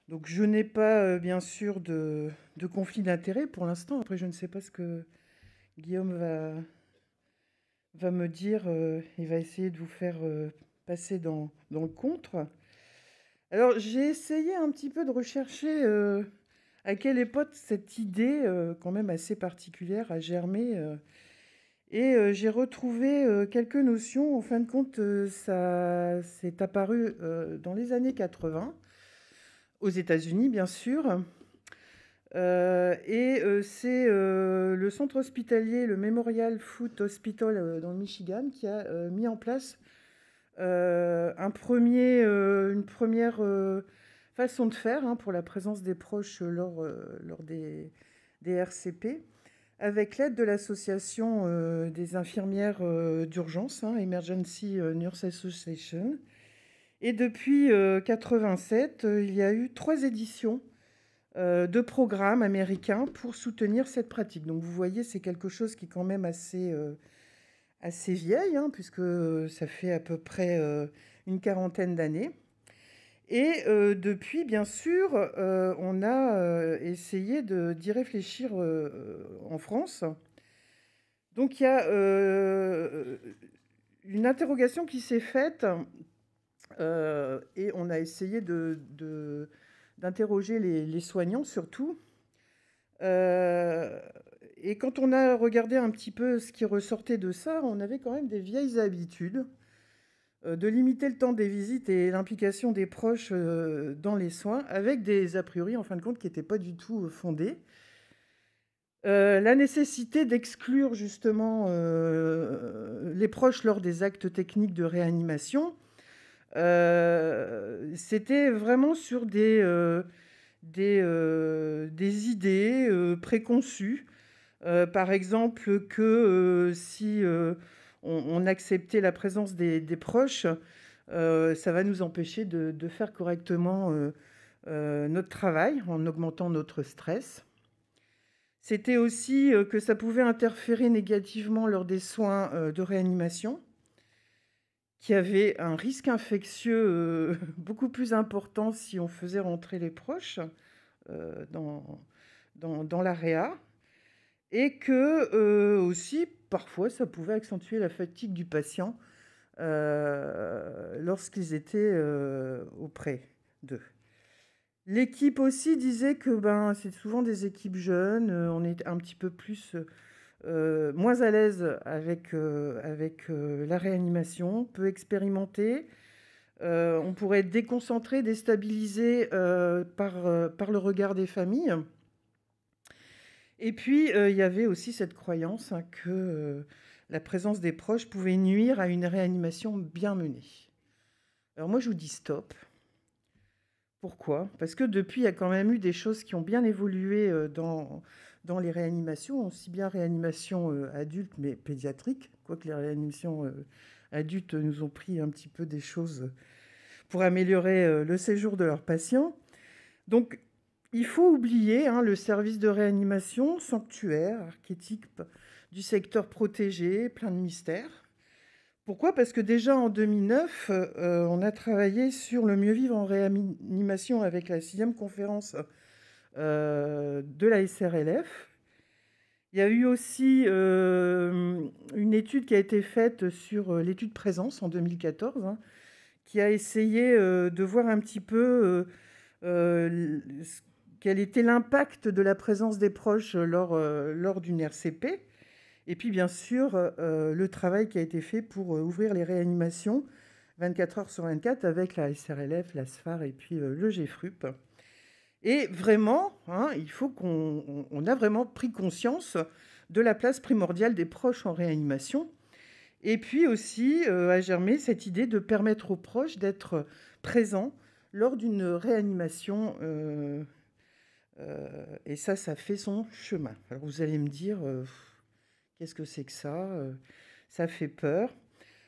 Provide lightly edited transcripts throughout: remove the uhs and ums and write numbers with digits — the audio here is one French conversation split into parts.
Donc je n'ai pas, bien sûr, de conflit d'intérêts pour l'instant. Après, je ne sais pas ce que Guillaume va me dire. Il va essayer de vous faire passer dans le contre. Alors, j'ai essayé un petit peu de rechercher à quelle époque cette idée, quand même assez particulière, a germé. J'ai retrouvé quelques notions. En fin de compte, ça s'est apparu dans les années 80, aux États-Unis, bien sûr. C'est le centre hospitalier, le Memorial Foot Hospital dans le Michigan, qui a mis en place une première façon de faire, hein, pour la présence des proches lors des RCP, avec l'aide de l'association des infirmières d'urgence, hein, Emergency Nurse Association. Et depuis 87, il y a eu 3 éditions de programmes américains pour soutenir cette pratique. Donc vous voyez, c'est quelque chose qui est quand même assez vieille, hein, puisque ça fait à peu près une quarantaine d'années. Depuis, bien sûr, on a essayé d'y réfléchir en France. Donc il y a une interrogation qui s'est faite et on a essayé d'interroger les soignants surtout. Et quand on a regardé un petit peu ce qui ressortait de ça, on avait quand même des vieilles habitudes de limiter le temps des visites et l'implication des proches dans les soins, avec des a priori, en fin de compte, qui n'étaient pas du tout fondés. La nécessité d'exclure justement les proches lors des actes techniques de réanimation, c'était vraiment sur des idées préconçues. Par exemple, que si on acceptait la présence des proches, ça va nous empêcher de faire correctement notre travail en augmentant notre stress. C'était aussi que ça pouvait interférer négativement lors des soins de réanimation, qui avaient un risque infectieux beaucoup plus important si on faisait rentrer les proches dans la réa. Et que aussi, parfois, ça pouvait accentuer la fatigue du patient lorsqu'ils étaient auprès d'eux. L'équipe aussi disait que c'est souvent des équipes jeunes, on est un petit peu moins à l'aise avec la réanimation, peu expérimenté. On pourrait être déconcentré, déstabilisé par le regard des familles. Et puis, il y avait aussi cette croyance, hein, que la présence des proches pouvait nuire à une réanimation bien menée. Alors moi, je vous dis stop. Pourquoi ? Parce que depuis, il y a quand même eu des choses qui ont bien évolué dans les réanimations, aussi bien réanimation adulte, mais pédiatrique, quoique les réanimations adultes nous ont pris un petit peu des choses pour améliorer le séjour de leurs patients. Donc, il faut oublier, hein, le service de réanimation, sanctuaire, archétype du secteur protégé, plein de mystères. Pourquoi ? Parce que déjà en 2009, on a travaillé sur le mieux vivre en réanimation avec la 6e conférence de la SRLF. Il y a eu aussi une étude qui a été faite sur l'étude présence en 2014, hein, qui a essayé de voir un petit peu quel était l'impact de la présence des proches lors d'une RCP. Et puis, bien sûr, le travail qui a été fait pour ouvrir les réanimations 24 heures sur 24 avec la SRLF, la SFAR et puis le GFRUP. Et vraiment, hein, on a vraiment pris conscience de la place primordiale des proches en réanimation. Et puis aussi, a germé cette idée de permettre aux proches d'être présents lors d'une réanimation. Et ça fait son chemin. Alors vous allez me dire, qu'est-ce que c'est que ça ? Ça fait peur.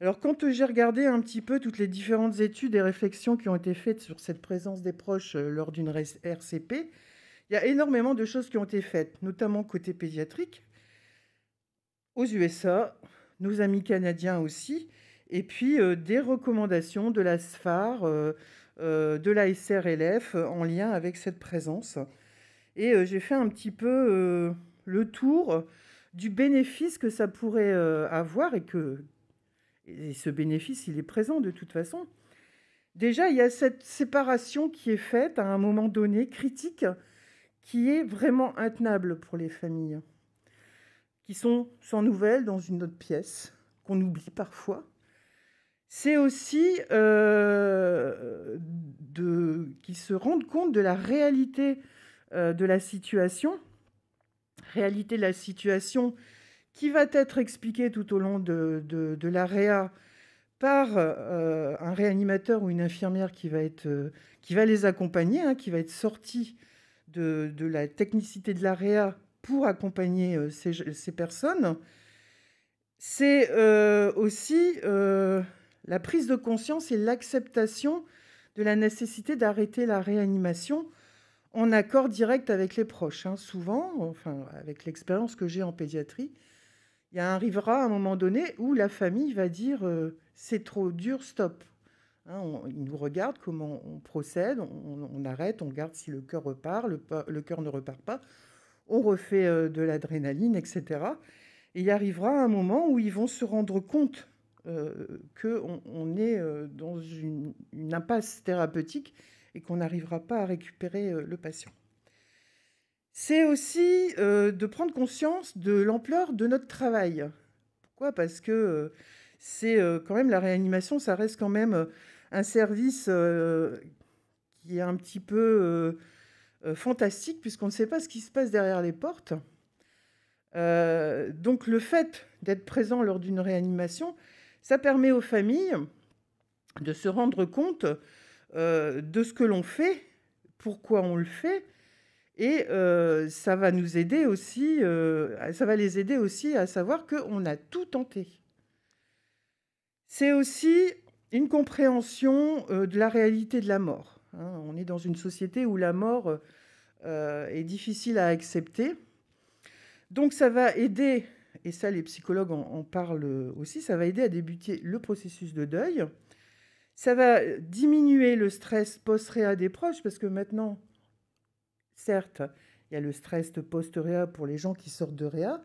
Alors quand j'ai regardé un petit peu toutes les différentes études et réflexions qui ont été faites sur cette présence des proches lors d'une RCP, il y a énormément de choses qui ont été faites, notamment côté pédiatrique, aux USA, nos amis canadiens aussi, et puis des recommandations de la SFAR, de la SRLF en lien avec cette présence. Et j'ai fait un petit peu le tour du bénéfice que ça pourrait avoir et ce bénéfice, il est présent de toute façon. Déjà, il y a cette séparation qui est faite à un moment donné, critique, qui est vraiment intenable pour les familles, qui sont sans nouvelles dans une autre pièce, qu'on oublie parfois. C'est aussi qu'ils se rendent compte de la réalité de la situation qui va être expliquée tout au long de la réa par un réanimateur ou une infirmière qui va les accompagner, hein, qui va être sorti de la technicité de la réa pour accompagner ces personnes. C'est aussi la prise de conscience et l'acceptation de la nécessité d'arrêter la réanimation en accord direct avec les proches. Hein. Souvent, enfin, avec l'expérience que j'ai en pédiatrie, il arrivera un moment donné où la famille va dire c'est trop dur, stop. Hein, ils nous regardent, comment on procède, on arrête, on regarde si le cœur repart, le cœur ne repart pas, on refait de l'adrénaline, etc. Et il arrivera un moment où ils vont se rendre compte qu'on est dans une impasse thérapeutique et qu'on n'arrivera pas à récupérer le patient. C'est aussi de prendre conscience de l'ampleur de notre travail. Pourquoi ? Parce que c'est quand même la réanimation, ça reste quand même un service qui est un petit peu fantastique puisqu'on ne sait pas ce qui se passe derrière les portes. Donc le fait d'être présent lors d'une réanimation, ça permet aux familles de se rendre compte de ce que l'on fait, pourquoi on le fait, et ça va nous aider aussi, ça va les aider aussi à savoir qu'on a tout tenté. C'est aussi une compréhension de la réalité de la mort. Hein. On est dans une société où la mort est difficile à accepter. Donc ça va aider, et ça les psychologues en parlent aussi, ça va aider à débuter le processus de deuil. Ça va diminuer le stress post-réa des proches, parce que maintenant, certes, il y a le stress post-réa pour les gens qui sortent de réa,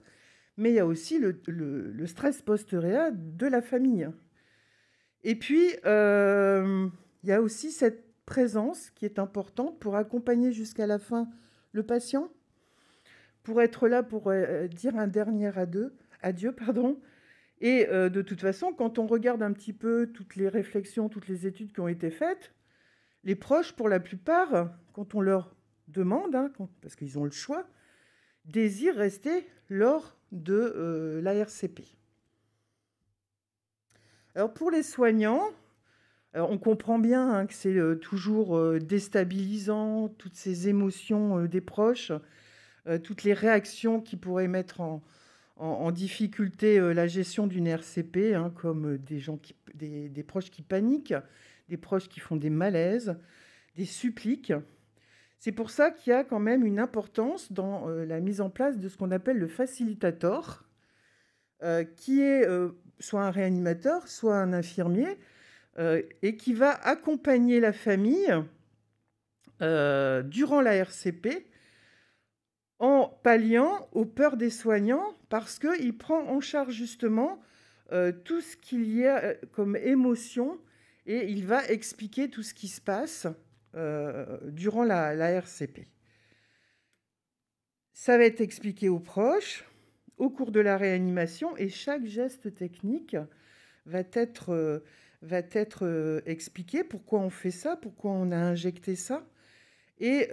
mais il y a aussi le stress post-réa de la famille. Et puis, il y a aussi cette présence qui est importante pour accompagner jusqu'à la fin le patient, pour être là pour dire un dernier adieu. Et de toute façon, quand on regarde un petit peu toutes les réflexions, toutes les études qui ont été faites, les proches, pour la plupart, quand on leur demande, hein, parce qu'ils ont le choix, désirent rester lors de l'ARCP. Alors pour les soignants, on comprend bien hein, que c'est toujours déstabilisant, toutes ces émotions des proches, toutes les réactions qui pourraient mettre en difficulté la gestion d'une RCP, hein, comme des proches qui paniquent, des proches qui font des malaises, des suppliques. C'est pour ça qu'il y a quand même une importance dans la mise en place de ce qu'on appelle le facilitator, qui est soit un réanimateur, soit un infirmier, et qui va accompagner la famille durant la RCP en palliant aux peurs des soignants, parce qu'il prend en charge justement tout ce qu'il y a comme émotion, et il va expliquer tout ce qui se passe durant la RCP. Ça va être expliqué aux proches au cours de la réanimation, et chaque geste technique va être expliqué, pourquoi on fait ça, pourquoi on a injecté ça. Et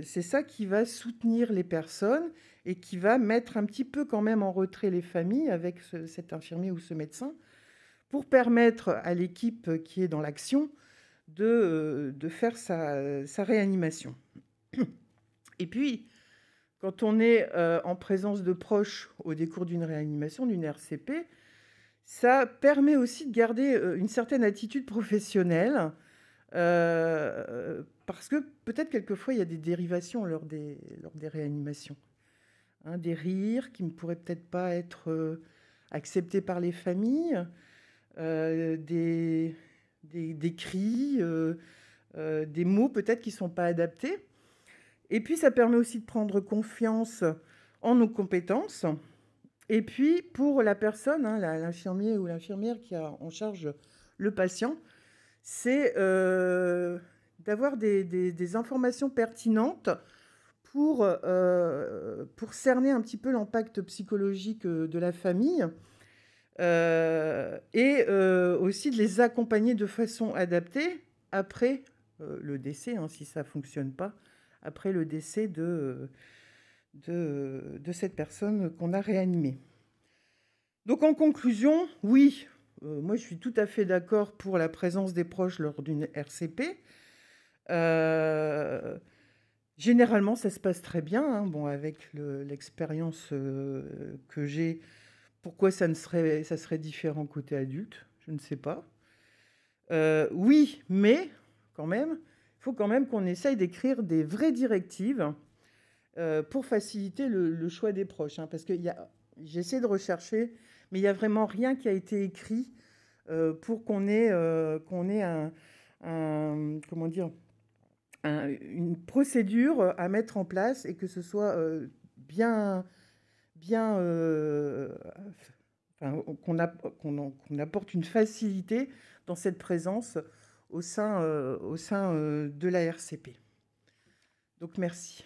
c'est ça qui va soutenir les personnes et qui va mettre un petit peu quand même en retrait les familles avec cet infirmier ou ce médecin pour permettre à l'équipe qui est dans l'action de faire sa réanimation. Et puis, quand on est en présence de proches au décours d'une réanimation, d'une RCP, ça permet aussi de garder une certaine attitude professionnelle, parce que peut-être quelquefois il y a des dérivations lors des réanimations. Hein, des rires qui ne pourraient peut-être pas être acceptés par les familles, des des cris, des mots peut-être qui ne sont pas adaptés. Et puis, ça permet aussi de prendre confiance en nos compétences. Et puis, pour la personne, hein, l'infirmier ou l'infirmière qui a en charge le patient, c'est d'avoir des informations pertinentes pour cerner un petit peu l'impact psychologique de la famille et aussi de les accompagner de façon adaptée après le décès, hein, si ça ne fonctionne pas, après le décès de cette personne qu'on a réanimée. Donc en conclusion, oui, moi je suis tout à fait d'accord pour la présence des proches lors d'une RCP. Généralement, ça se passe très bien, hein. Bon, avec l'expérience que j'ai, pourquoi ça serait différent côté adulte? Je ne sais pas. Oui, mais quand même, il faut quand même qu'on essaye d'écrire des vraies directives pour faciliter le choix des proches, hein, parce que j'essaie de rechercher, mais il n'y a vraiment rien qui a été écrit pour qu'on ait comment dire, une procédure à mettre en place et que ce soit bien, enfin, qu'on apporte une facilité dans cette présence au sein de la RCP. Donc merci.